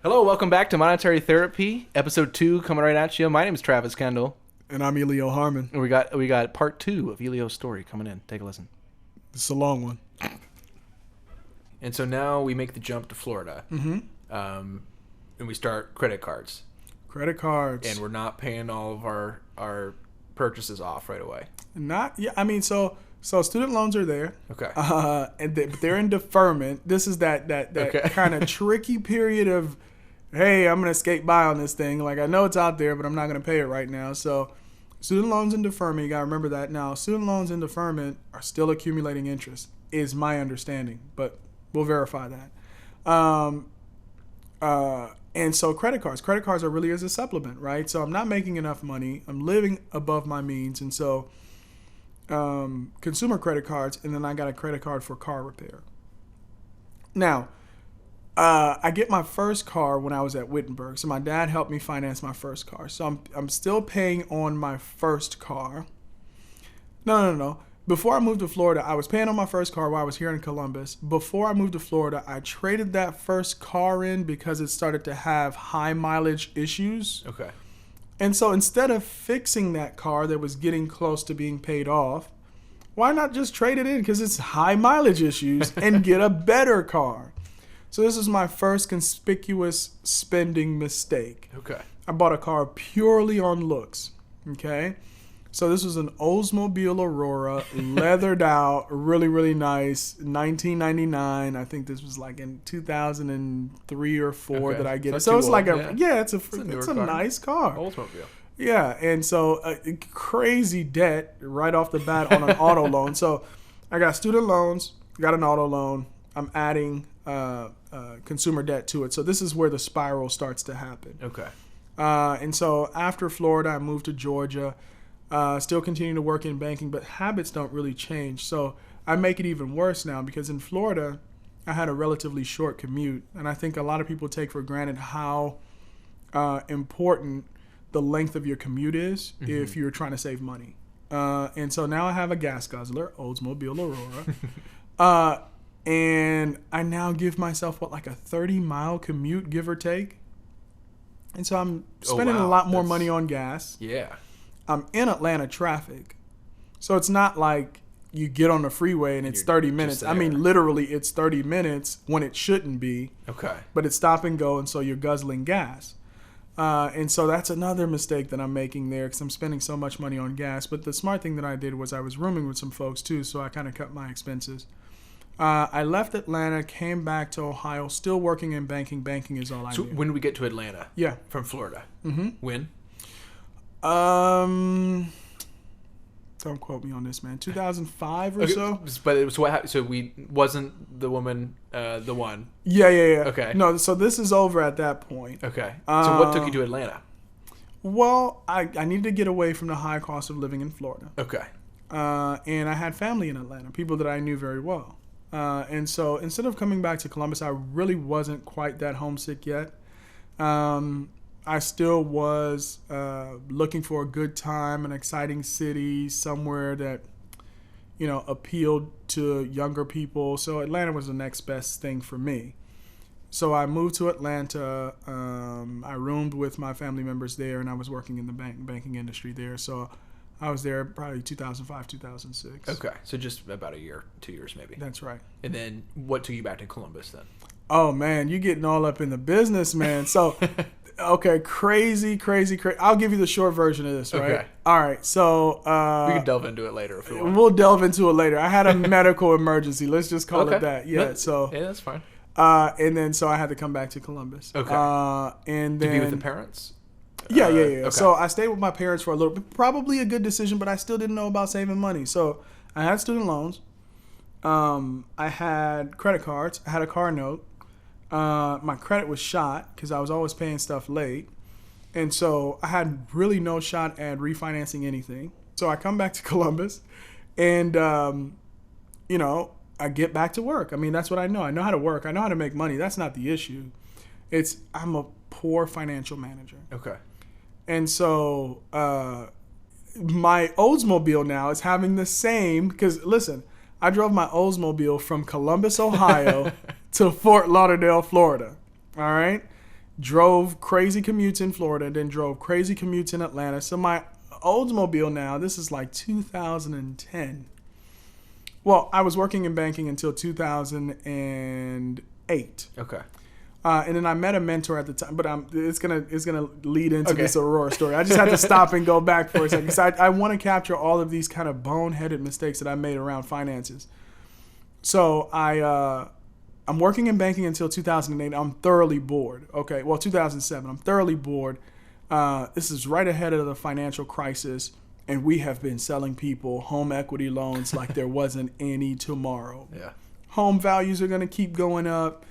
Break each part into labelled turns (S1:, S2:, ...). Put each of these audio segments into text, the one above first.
S1: Hello, welcome back to Monetary Therapy, episode 2 coming right at you. My name is Travis Kendall.
S2: And I'm Elio Harmon.
S1: And we got part 2 of Elio's story coming in. Take a listen.
S2: It's a long one.
S1: And so now we make the jump to Florida.
S2: Mm-hmm.
S1: And we start credit cards.
S2: Credit cards.
S1: And we're not paying all of our purchases off right away.
S2: So student loans are there.
S1: Okay.
S2: But they're in deferment. This is that
S1: Okay.
S2: kind of tricky period of, hey, I'm gonna skate by on this thing. Like, I know it's out there, but I'm not gonna pay it right now. So student loans in deferment, you gotta remember that. Now, student loans in deferment are still accumulating interest, is my understanding, but we'll verify that. And so credit cards are really as a supplement, right? So I'm not making enough money. I'm living above my means. And so consumer credit cards, and then I got a credit card for car repair. Now, I get my first car when I was at Wittenberg. So my dad helped me finance my first car. So I'm still paying on my first car. No. Before I moved to Florida, I was paying on my first car while I was here in Columbus. Before I moved to Florida, I traded that first car in because it started to have high mileage issues.
S1: Okay.
S2: And so instead of fixing that car that was getting close to being paid off, why not just trade it in because it's high mileage issues and get a better car? So this is my first conspicuous spending mistake.
S1: Okay.
S2: I bought a car purely on looks. Okay. So this was an Oldsmobile Aurora, leathered out, really, really nice, 1999. I think this was like in 2003 or 4 that I get it. So it's like it's a nice car.
S1: Oldsmobile.
S2: Yeah, and so crazy debt right off the bat on an auto loan. So I got student loans, got an auto loan. I'm adding consumer debt to it. So this is where the spiral starts to happen.
S1: Okay.
S2: And so after Florida, I moved to Georgia. Still continue to work in banking, but habits don't really change. So I make it even worse now because in Florida, I had a relatively short commute. And I think a lot of people take for granted how important the length of your commute is if you're trying to save money. And so now I have a gas guzzler, Oldsmobile Aurora. And I now give myself, like a 30-mile commute, give or take. And so I'm spending a lot more money on gas.
S1: Yeah.
S2: I'm in Atlanta traffic. So it's not like you get on the freeway and it's 30 minutes. I mean, literally, it's 30 minutes when it shouldn't be.
S1: Okay.
S2: But it's stop and go, and so you're guzzling gas. And so that's another mistake that I'm making there because I'm spending so much money on gas. But the smart thing that I did was I was rooming with some folks, too, so I kind of cut my expenses. I left Atlanta, came back to Ohio, still working in banking. Banking is all I do.
S1: So when did we get to Atlanta?
S2: Yeah.
S1: From Florida?
S2: Mm-hmm.
S1: When?
S2: Don't quote me on this, man. 2005 or so.
S1: But it was what happened. So we wasn't the woman, the one.
S2: Yeah.
S1: Okay.
S2: No, so this is over at that point.
S1: Okay. So what took you to Atlanta?
S2: Well, I needed to get away from the high cost of living in Florida.
S1: Okay.
S2: And I had family in Atlanta, people that I knew very well. And so instead of coming back to Columbus, I really wasn't quite that homesick yet. I still was looking for a good time, an exciting city, somewhere that, appealed to younger people. So Atlanta was the next best thing for me. So I moved to Atlanta. I roomed with my family members there, and I was working in the banking industry there. So I was there probably 2005, 2006.
S1: Okay. So just about a year, 2 years maybe.
S2: That's right.
S1: And then what took you back to Columbus then?
S2: Oh, man, you're getting all up in the business, man. So, okay, crazy. I'll give you the short version of this, right?
S1: Okay.
S2: All right, so...
S1: we can delve into it later if we want.
S2: We'll delve into it later. I had a medical emergency. Let's just call it that. Yeah,
S1: Yeah, that's fine.
S2: And then so I had to come back to Columbus.
S1: Okay.
S2: And then...
S1: To be with the parents?
S2: Yeah.
S1: Okay.
S2: So I stayed with my parents for a little bit. Probably a good decision, but I still didn't know about saving money. So I had student loans. I had credit cards. I had a car note. My credit was shot because I was always paying stuff late. And so I had really no shot at refinancing anything. So I come back to Columbus and, I get back to work. I mean, that's what I know. I know how to work. I know how to make money. That's not the issue. I'm a poor financial manager.
S1: Okay.
S2: And so my Oldsmobile now is having the same, because listen, I drove my Oldsmobile from Columbus, Ohio to Fort Lauderdale, Florida. All right. drove crazy commutes in Florida, then drove crazy commutes in Atlanta. So my Oldsmobile now, this is like 2010. Well, I was working in banking until 2008.
S1: Okay.
S2: And then I met a mentor at the time, but it's gonna lead into this Aurora story. I just had to stop and go back for a second, because I want to capture all of these kind of boneheaded mistakes that I made around finances. So I'm working in banking until 2008. I'm thoroughly bored. Okay, well 2007. I'm thoroughly bored. This is right ahead of the financial crisis, and we have been selling people home equity loans like there wasn't any tomorrow.
S1: Yeah.
S2: Home values are gonna keep going up.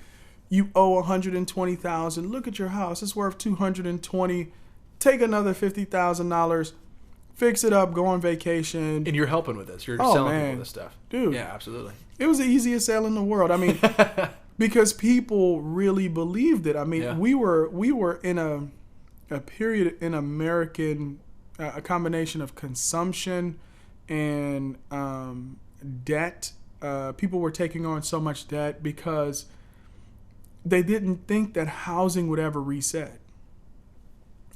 S2: You owe $120,000. Look at your house; it's worth $220,000. Take another $50,000, fix it up, go on vacation.
S1: And you're helping with this. You're selling people this stuff,
S2: dude.
S1: Yeah, absolutely.
S2: It was the easiest sale in the world. I mean, because people really believed it. I mean, we were in a period in American, a combination of consumption and debt. People were taking on so much debt because they didn't think that housing would ever reset.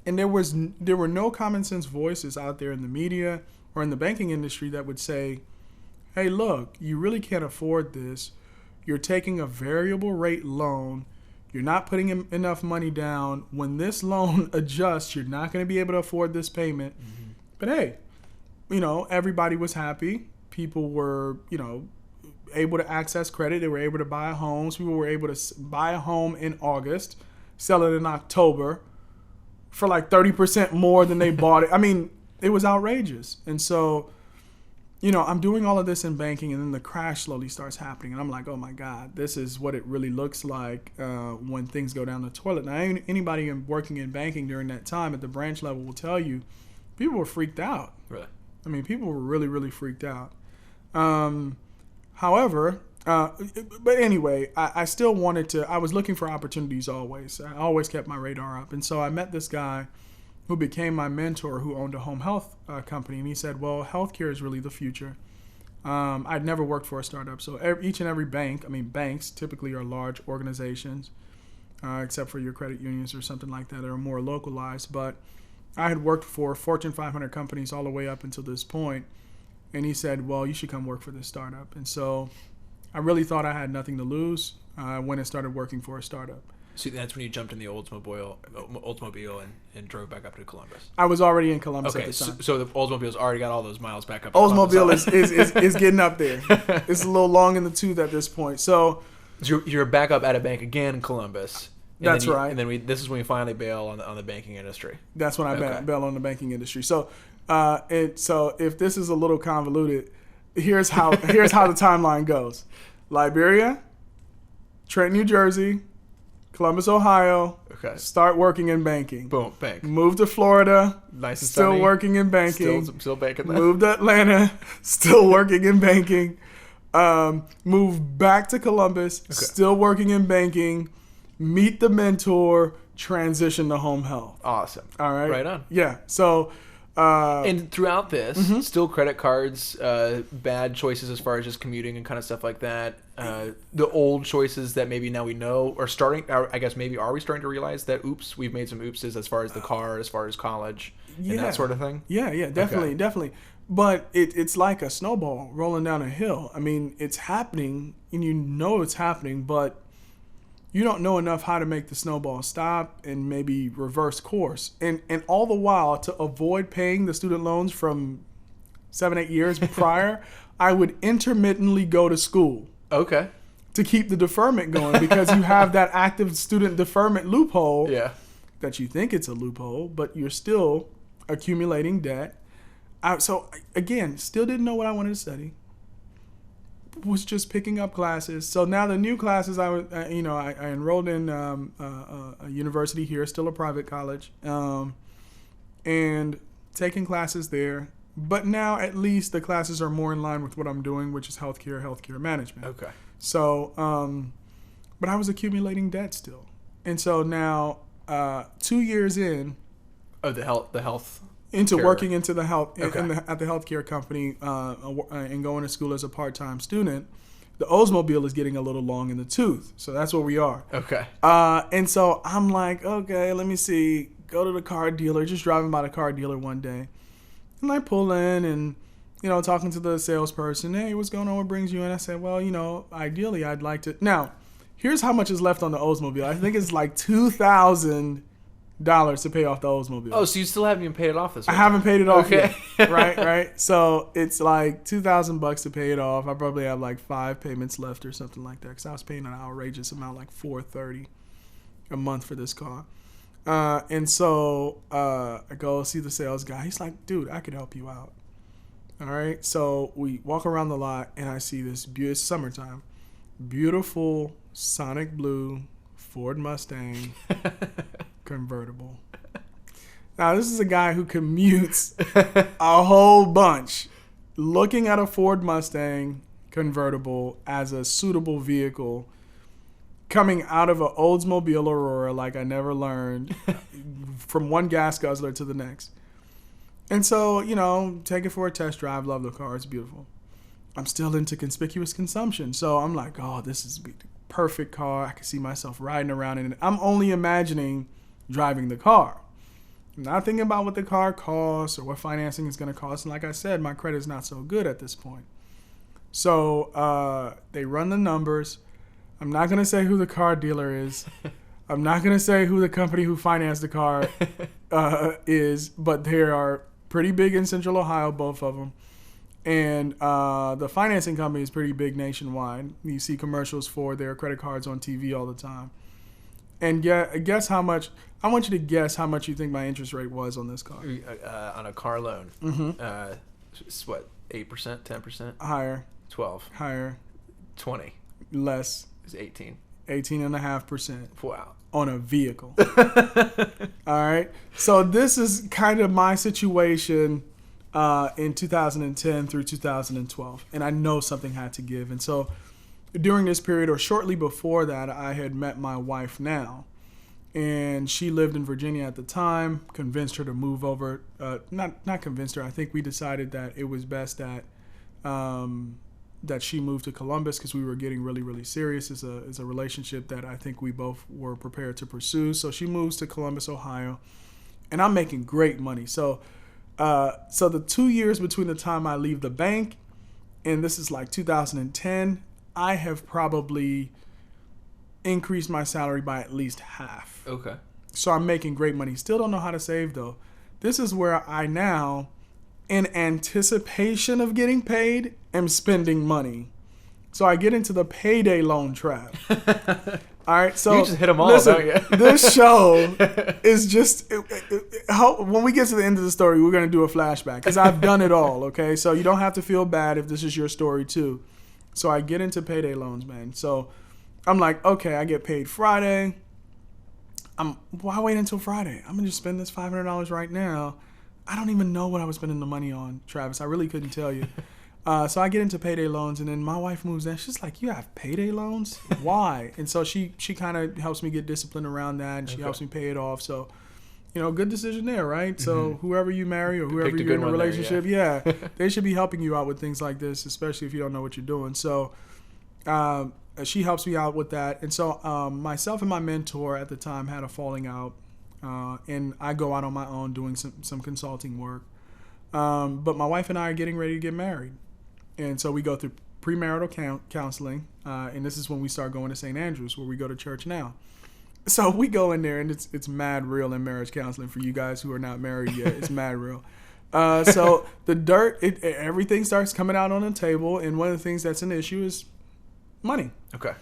S2: And there were no common sense voices out there in the media or in the banking industry that would say, hey, look, you really can't afford this. You're taking a variable rate loan. You're not putting enough money down. When this loan adjusts, you're not going to be able to afford this payment. Mm-hmm. But hey, everybody was happy. People were, able to access credit. They were able to buy homes. People were able to buy a home in August, sell it in October for like 30% more than they bought it. I mean, it was outrageous. And so, I'm doing all of this in banking, and then the crash slowly starts happening. And I'm like, oh my God, this is what it really looks like when things go down the toilet. Now, anybody working in banking during that time at the branch level will tell you, people were freaked out.
S1: Really?
S2: I mean, people were really, really freaked out. However, but anyway, I still wanted to, I was looking for opportunities always. I always kept my radar up. And so I met this guy who became my mentor, who owned a home health company. And he said, well, healthcare is really the future. I'd never worked for a startup. So each and every bank, banks typically are large organizations, except for your credit unions or something like that are more localized. But I had worked for Fortune 500 companies all the way up until this point. And he said, well, you should come work for this startup. And so I really thought I had nothing to lose. I went and started working for a startup.
S1: So that's when you jumped in the Oldsmobile and drove back up to Columbus.
S2: I was already in Columbus at the time.
S1: So the Oldsmobile's already got all those miles back up.
S2: Oldsmobile is getting up there. It's a little long in the tooth at this point. So
S1: you're back up at a bank again in Columbus.
S2: That's right.
S1: And then this is when we finally bail on the banking industry.
S2: That's when I bail on the banking industry. So so if this is a little convoluted, here's how the timeline goes: Liberia, Trenton, New Jersey, Columbus, Ohio.
S1: Okay.
S2: Start working in banking.
S1: Boom, bank.
S2: Move to Florida.
S1: Nice and
S2: still
S1: sunny.
S2: Working in banking.
S1: Still banking. There.
S2: Move to Atlanta. Still working in banking. Move back to Columbus. Okay. Still working in banking. Meet the mentor. Transition to home health.
S1: Awesome.
S2: All right.
S1: Right on.
S2: Yeah. So.
S1: And throughout this, still credit cards, bad choices as far as just commuting and kind of stuff like that. The old choices that maybe now we know are starting. I guess maybe are we starting to realize that we've made some oopses as far as the car, as far as college, and that sort of thing.
S2: Yeah, definitely. But it's like a snowball rolling down a hill. I mean, it's happening, and it's happening, but you don't know enough how to make the snowball stop and maybe reverse course. And all the while, to avoid paying the student loans from 7-8 years prior, I would intermittently go to school.
S1: Okay.
S2: To keep the deferment going, because you have that active student deferment loophole.
S1: Yeah.
S2: That you think it's a loophole, but you're still accumulating debt. So again, still didn't know what I wanted to study. Was just picking up classes. So now the new classes I enrolled in a university here, still a private college, and taking classes there. But now at least the classes are more in line with what I'm doing, which is healthcare management.
S1: Okay.
S2: So, but I was accumulating debt still, and so now 2 years in.
S1: Oh, the health.
S2: Into working into the health at the healthcare company and going to school as a part-time student, The Oldsmobile is getting a little long in the tooth. So that's where we are.
S1: Okay.
S2: And so I'm like, okay, let me see. Go to the car dealer. Just driving by the car dealer one day. And I pull in and, talking to the salesperson. Hey, what's going on? What brings you in? I said, well, ideally I'd like to. Now, here's how much is left on the Oldsmobile. I think it's like $2,000 to pay off the Oldsmobile.
S1: Oh, so you still haven't even paid it off this
S2: I haven't paid it off
S1: yet.
S2: Right. So it's like $2,000 to pay it off. I probably have like 5 payments left or something like that because I was paying an outrageous amount, like $430 a month for this car. And so I go see the sales guy. He's like, dude, I could help you out. All right. So we walk around the lot and I see this it's summertime, beautiful Sonic blue Ford Mustang convertible. Now, this is a guy who commutes a whole bunch. Looking at a Ford Mustang convertible as a suitable vehicle coming out of an Oldsmobile Aurora like I never learned from one gas guzzler to the next. And so, take it for a test drive. Love the car. It's beautiful. I'm still into conspicuous consumption. So I'm like, oh, this is the perfect car. I can see myself riding around in it. I'm only imagining driving the car. I'm not thinking about what the car costs or what financing is going to cost. And like I said, my credit's not so good at this point. So they run the numbers. I'm not going to say who the car dealer is. I'm not going to say who the company who financed the car is, but they are pretty big in Central Ohio, both of them. And the financing company is pretty big nationwide. You see commercials for their credit cards on TV all the time. And guess how much, I want you to guess how much you think my interest rate was on this car.
S1: On a car loan.
S2: Mm-hmm.
S1: It's what, 8%, 10%?
S2: Higher.
S1: 12.
S2: Higher.
S1: 20.
S2: Less.
S1: It's 18.
S2: 18.5%.
S1: Wow.
S2: On a vehicle. All right. So this is kind of my situation in 2010 through 2012. And I know something had to give. And so during this period or shortly before that, I had met my wife now. And she lived in Virginia at the time, convinced her to move over. Not convinced her. I think we decided that it was best that that she moved to Columbus because we were getting really, really serious as a relationship that I think we both were prepared to pursue. So she moves to Columbus, Ohio, and I'm making great money. So the 2 years between the time I leave the bank and this is like 2010, I have probably increased my salary by at least half.
S1: Okay.
S2: So I'm making great money. Still don't know how to save though. This is where I now, in anticipation of getting paid, am spending money. So I get into the payday loan trap. All right, so
S1: you just hit them all,
S2: listen,
S1: don't you?
S2: This show is just when we get to the end of the story, we're going to do a flashback because I've done it all, okay? So you don't have to feel bad if this is your story too. So I get into payday loans, man. So I'm like, okay, I get paid Friday. Why wait until Friday? I'm going to just spend this $500 right now. I don't even know what I was spending the money on, Travis. I really couldn't tell you. So I get into payday loans, and then my wife moves in. She's like, you have payday loans? Why? And so she kind of helps me get disciplined around that, and she helps me pay it off. So, good decision there, right? Mm-hmm. So whoever you marry or whoever you're in a relationship, there, they should be helping you out with things like this, especially if you don't know what you're doing. So she helps me out with that. And so myself and my mentor at the time had a falling out, and I go out on my own doing some consulting work. But my wife and I are getting ready to get married. And so we go through premarital counseling, and this is when we start going to St. Andrews, where we go to church now. So we go in there, and it's mad real in marriage counseling for you guys who are not married yet. It's mad real. So the everything starts coming out on the table, and one of the things that's an issue is money.
S1: Okay.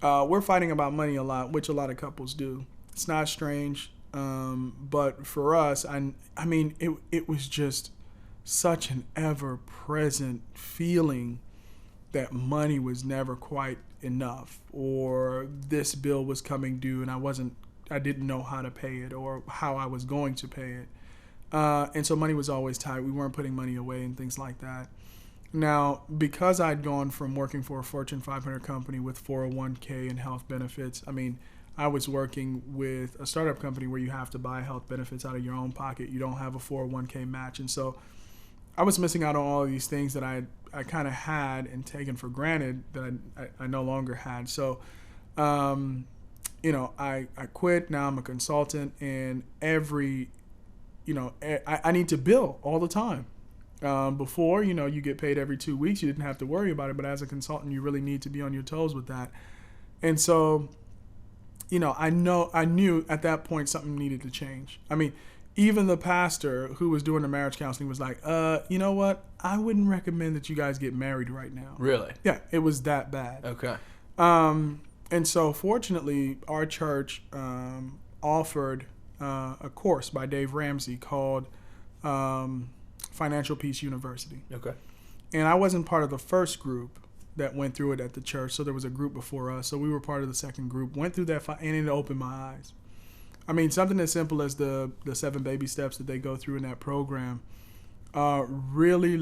S2: We're fighting about money a lot, which a lot of couples do. It's not strange, but for us, I mean, it was just such an ever-present feeling that money was never quite enough, or this bill was coming due and I didn't know how to pay it or how I was going to pay it. And so money was always tight. We weren't putting money away and things like that. Now, because I'd gone from working for a Fortune 500 company with 401k and health benefits, I mean, I was working with a startup company where you have to buy health benefits out of your own pocket. You don't have a 401k match. And so I was missing out on all of these things that I kind of had and taken for granted that I no longer had. So, I quit. Now I'm a consultant, and I need to bill all the time. Before, you get paid every 2 weeks. You didn't have to worry about it. But as a consultant, you really need to be on your toes with that. And so, I knew at that point something needed to change. I mean, even the pastor who was doing the marriage counseling was like, you know what? I wouldn't recommend that you guys get married right now.
S1: Really?
S2: Yeah, it was that bad.
S1: Okay.
S2: And so fortunately, our church offered a course by Dave Ramsey called Financial Peace University.
S1: Okay.
S2: And I wasn't part of the first group that went through it at the church. So there was a group before us. So we were part of the second group, went through that, and it opened my eyes. I mean, something as simple as the 7 baby steps that they go through in that program really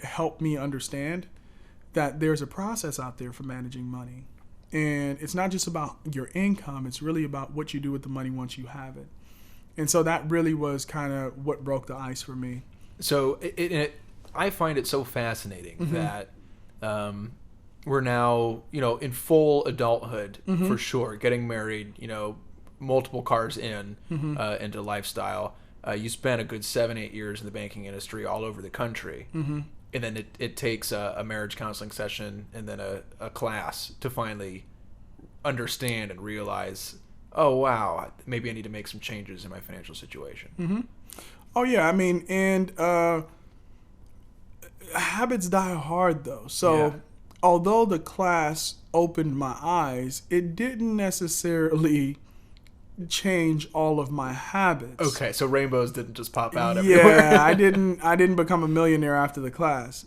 S2: helped me understand that there's a process out there for managing money. And it's not just about your income. It's really about what you do with the money once you have it. And so that really was kind of what broke the ice for me.
S1: So I find it so fascinating that we're now, in full adulthood, for sure, getting married, multiple cars into lifestyle. You spent a good 7-8 years in the banking industry all over the country. And then it takes a marriage counseling session and then a class to finally understand and realize, oh, wow, maybe I need to make some changes in my financial situation.
S2: Oh, yeah. I mean, and habits die hard, though. So although the class opened my eyes, it didn't necessarily change all of my habits.
S1: Okay, so rainbows didn't just pop out everywhere.
S2: Yeah, I didn't become a millionaire after the class.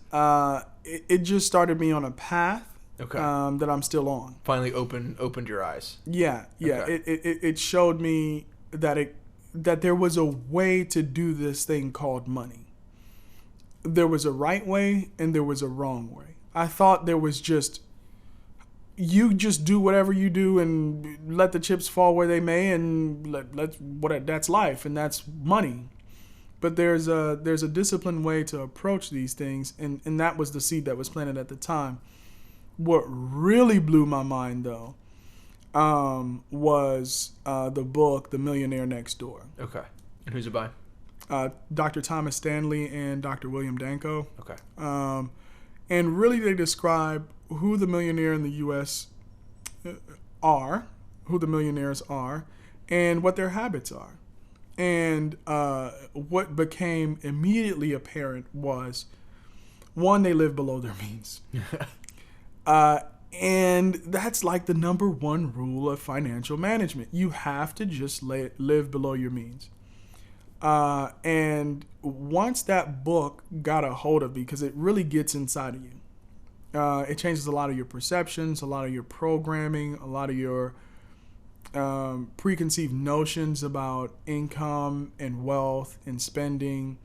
S2: It just started me on a path that I'm still on.
S1: Finally opened your eyes.
S2: Yeah.
S1: Okay.
S2: It showed me that there was a way to do this thing called money. There was a right way and there was a wrong way. I thought there was you just do whatever you do and let the chips fall where they may, and that's life and that's money. But there's a disciplined way to approach these things, and that was the seed that was planted at the time. What really blew my mind, though, was the book The Millionaire Next Door.
S1: Okay. And who's it by?
S2: Dr. Thomas Stanley and Dr. William Danko.
S1: Okay.
S2: And really they describe who the millionaire in the U.S. are, who the millionaires are, and what their habits are. And what became immediately apparent was, one, they live below their means. And that's like the number one rule of financial management. You have to just live below your means. And once that book got a hold of me, because it really gets inside of you, it changes a lot of your perceptions, a lot of your programming, a lot of your preconceived notions about income and wealth and spending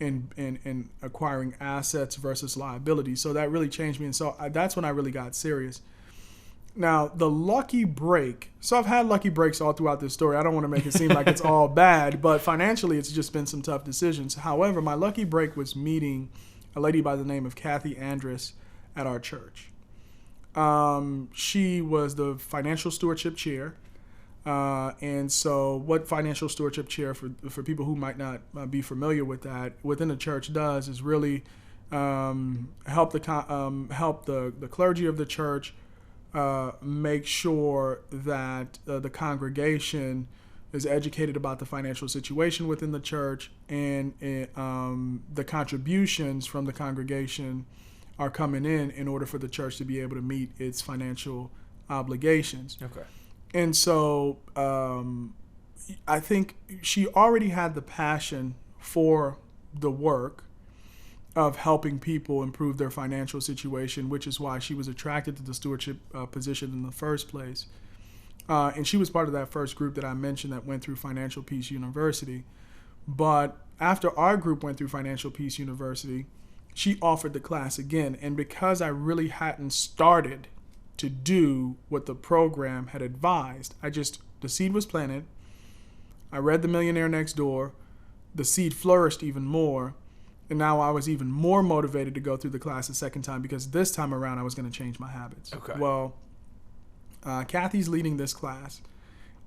S2: and acquiring assets versus liabilities. So that really changed me. And so that's when I really got serious. Now, the lucky break. So I've had lucky breaks all throughout this story. I don't want to make it seem like it's all bad, but financially it's just been some tough decisions. However, my lucky break was meeting a lady by the name of Kathy Andrus at our church. She was the financial stewardship chair. And so what financial stewardship chair, for people who might not be familiar with that, within the church does is really help the clergy of the church make sure that the congregation is educated about the financial situation within the church, and the contributions from the congregation are coming in order for the church to be able to meet its financial obligations.
S1: Okay.
S2: And so I think she already had the passion for the work of helping people improve their financial situation, which is why she was attracted to the stewardship position in the first place. And she was part of that first group that I mentioned that went through Financial Peace University. But after our group went through Financial Peace University, she offered the class again. And because I really hadn't started to do what the program had advised, the seed was planted. I read The Millionaire Next Door. The seed flourished even more. And now I was even more motivated to go through the class the second time because this time around I was going to change my habits.
S1: Okay.
S2: Well, Kathy's leading this class,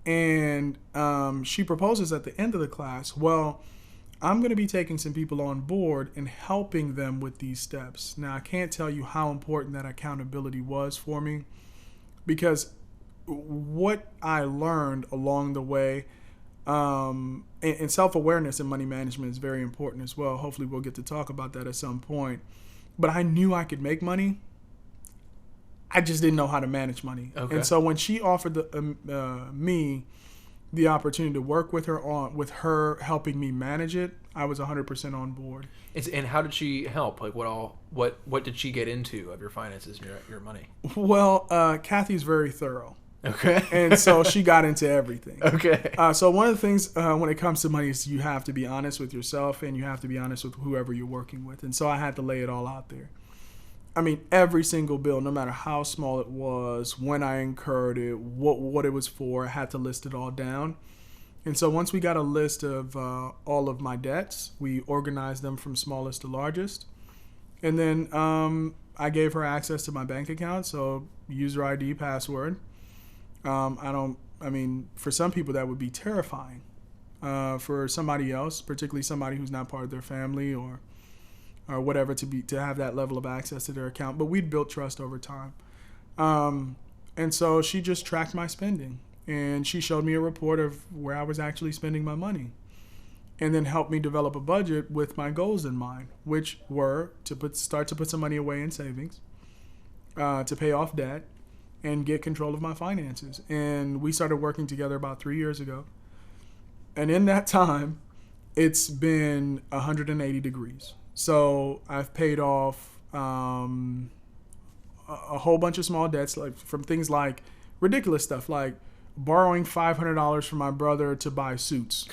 S2: and she proposes at the end of the class, well, I'm going to be taking some people on board and helping them with these steps. Now, I can't tell you how important that accountability was for me, because what I learned along the way, and self-awareness in money management is very important as well. Hopefully we'll get to talk about that at some point. But I knew I could make money. I just didn't know how to manage money.
S1: Okay.
S2: And so when she offered me the opportunity to work with her helping me manage it, I was 100% on board.
S1: And how did she help? Like what did she get into of your finances and your money?
S2: Well, Kathy's very thorough.
S1: Okay.
S2: And so she got into everything.
S1: Okay.
S2: So one of the things when it comes to money is you have to be honest with yourself and you have to be honest with whoever you're working with. And so I had to lay it all out there. I mean, every single bill, no matter how small it was, when I incurred it, what it was for, I had to list it all down. And so once we got a list of all of my debts, we organized them from smallest to largest. And then I gave her access to my bank account, so user ID, password. For some people that would be terrifying. For somebody else, particularly somebody who's not part of their family or whatever, to have that level of access to their account. But we'd built trust over time. And so she just tracked my spending, and she showed me a report of where I was actually spending my money, and then helped me develop a budget with my goals in mind, which were to start to put some money away in savings, to pay off debt, and get control of my finances. And we started working together about 3 years ago. And in that time, it's been 180 degrees. So I've paid off a whole bunch of small debts, like from things like ridiculous stuff, like borrowing $500 from my brother to buy suits.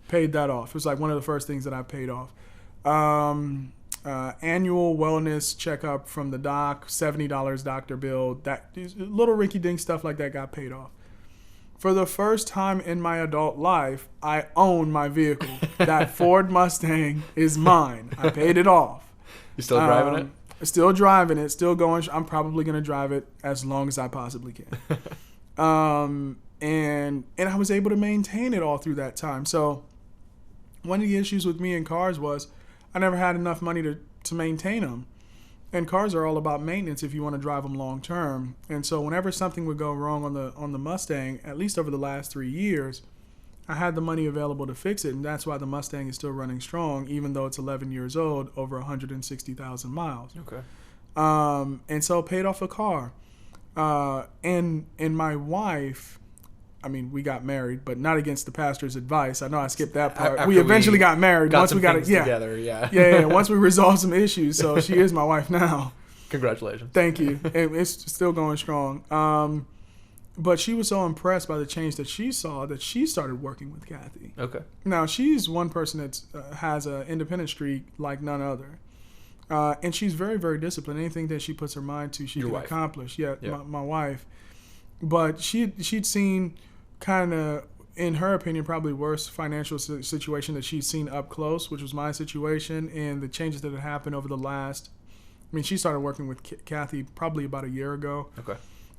S2: Paid that off. It was like one of the first things that I paid off. Annual wellness checkup from the doc, $70 doctor bill, that little rinky-dink stuff like that got paid off. For the first time in my adult life, I own my vehicle. That Ford Mustang is mine. I paid it off.
S1: You still driving it?
S2: Still driving it, still going. I'm probably going to drive it as long as I possibly can. And I was able to maintain it all through that time. So one of the issues with me in cars was I never had enough money to maintain them. And cars are all about maintenance if you want to drive them long term. And so whenever something would go wrong on the Mustang, at least over the last 3 years, I had the money available to fix it. And that's why the Mustang is still running strong, even though it's 11 years old, over 160,000 miles.
S1: Okay.
S2: And so paid off a car. And my wife, I mean, we got married, but not against the pastor's advice. I know I skipped that part.
S1: After
S2: we eventually got married.
S1: Once we got it together,
S2: yeah. Once we resolved some issues, so she is my wife now.
S1: Congratulations.
S2: Thank you. It's still going strong. But she was so impressed by the change that she saw that she started working with Kathy.
S1: Okay.
S2: Now she's one person that has an independent streak like none other, and she's very, very disciplined. Anything that she puts her mind to, she can accomplish. Yeah. My wife. But she'd seen kind of, in her opinion, probably worse financial situation that she's seen up close, which was my situation, and the changes that had happened over the last. I mean, she started working with Kathy probably about a year ago.
S1: Okay.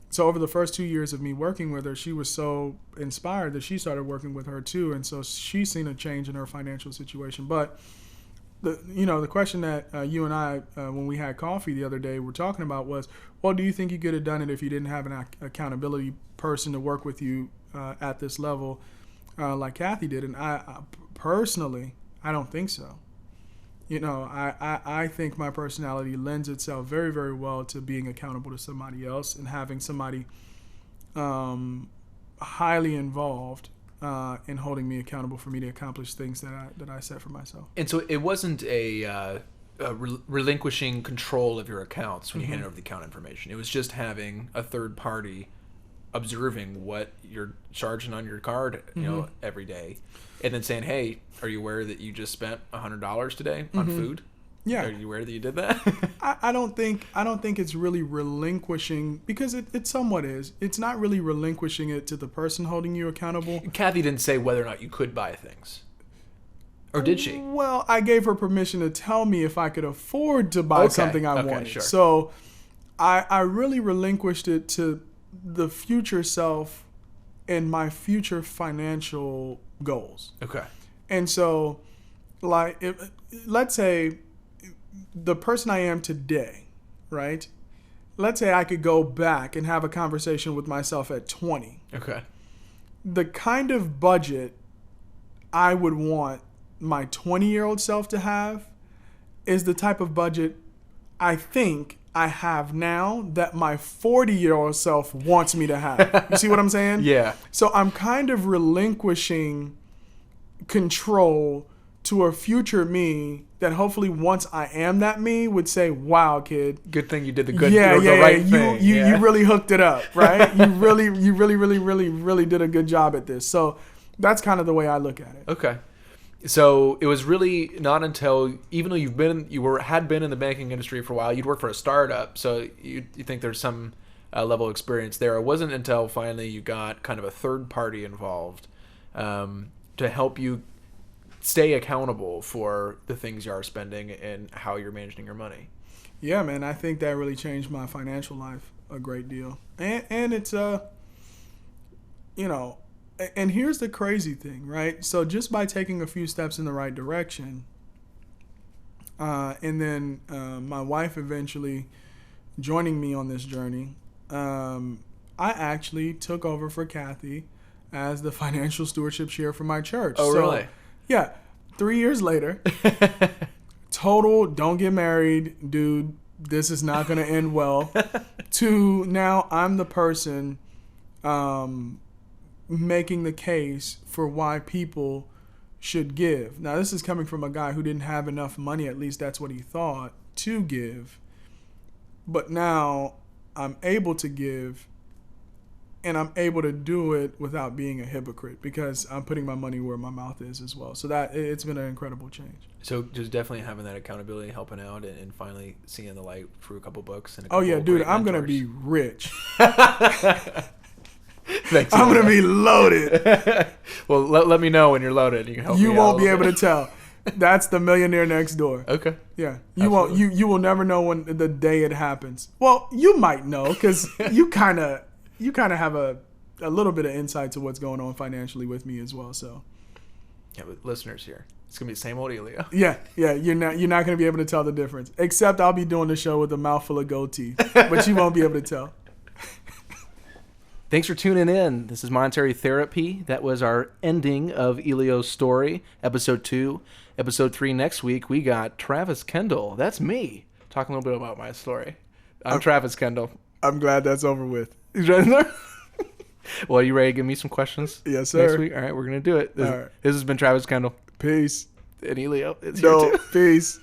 S2: So over the first 2 years of me working with her, she was so inspired that she started working with her too, and so she's seen a change in her financial situation. But the question that you and I, when we had coffee the other day, were talking about was, well, do you think you could have done it if you didn't have an accountability person to work with you at this level like Kathy did? And I personally, I don't think so. I think my personality lends itself very, very well to being accountable to somebody else and having somebody highly involved in holding me accountable for me to accomplish things that I set for myself.
S1: And so it wasn't a relinquishing control of your accounts when you handed over the account information. It was just having a third party observing what you're charging on your card, every day, and then saying, "Hey, are you aware that you just spent $100 today on food?
S2: Yeah.
S1: Are you aware that you did that?"
S2: I don't think it's really relinquishing, because it somewhat is. It's not really relinquishing it to the person holding you accountable.
S1: Kathy didn't say whether or not you could buy things. Or did she?
S2: Well, I gave her permission to tell me if I could afford to buy something I wanted.
S1: Sure.
S2: So I really relinquished it to the future self and my future financial goals.
S1: Okay.
S2: And so, like, let's say the person I am today, right? Let's say I could go back and have a conversation with myself at 20.
S1: Okay.
S2: The kind of budget I would want my 20-year-old self to have is the type of budget I think I have now that my 40-year-old self wants me to have. You see what I'm saying?
S1: Yeah.
S2: So I'm kind of relinquishing control to a future me that hopefully once I am that me would say, wow, kid.
S1: Good thing you did the right thing.
S2: You really hooked it up, right? you really did a good job at this. So that's kind of the way I look at it.
S1: Okay. So it was really not until, even though had been in the banking industry for a while, you'd worked for a startup, so you think there's some level of experience there. It wasn't until finally you got kind of a third party involved to help you stay accountable for the things you are spending and how you're managing your money.
S2: Yeah, man, I think that really changed my financial life a great deal. And it's and here's the crazy thing, right? So just by taking a few steps in the right direction, and then my wife eventually joining me on this journey, I actually took over for Kathy as the financial stewardship chair for my church.
S1: Oh, really?
S2: Yeah. 3 years later, total don't get married, dude. This is not going to end well. To now I'm the person making the case for why people should give. Now, this is coming from a guy who didn't have enough money, at least that's what he thought, to give. But now I'm able to give, and I'm able to do it without being a hypocrite because I'm putting my money where my mouth is as well. So that it's been an incredible change.
S1: So just definitely having that accountability, helping out, and finally seeing the light through a couple books. And
S2: Dude, I'm going to be rich.
S1: Thanks,
S2: I'm going to be loaded.
S1: Well, let me know when you're loaded. You can help me
S2: You won't be able to tell. That's the millionaire next door.
S1: Okay.
S2: Yeah. You won't. You will never know when the day it happens. Well, you might know because you kind of have a little bit of insight to what's going on financially with me as well. So.
S1: Yeah, but listeners here, it's gonna be the same old Elio.
S2: Yeah. You're not gonna be able to tell the difference. Except I'll be doing the show with a mouthful of gold teeth, but you won't be able to tell.
S3: Thanks for tuning in. This is Monetary Therapy. That was our ending of Elio's story, episode 2. Episode 3 next week, we got Travis Kendall. That's me. Talking a little bit about my story. I'm Travis Kendall.
S2: I'm glad that's over with.
S3: Well, are you ready to give me some questions?
S2: Yes, sir.
S3: Next week? All right, we're going to do it. This has been Travis Kendall.
S2: Peace.
S3: And Elio is here too.
S2: Peace.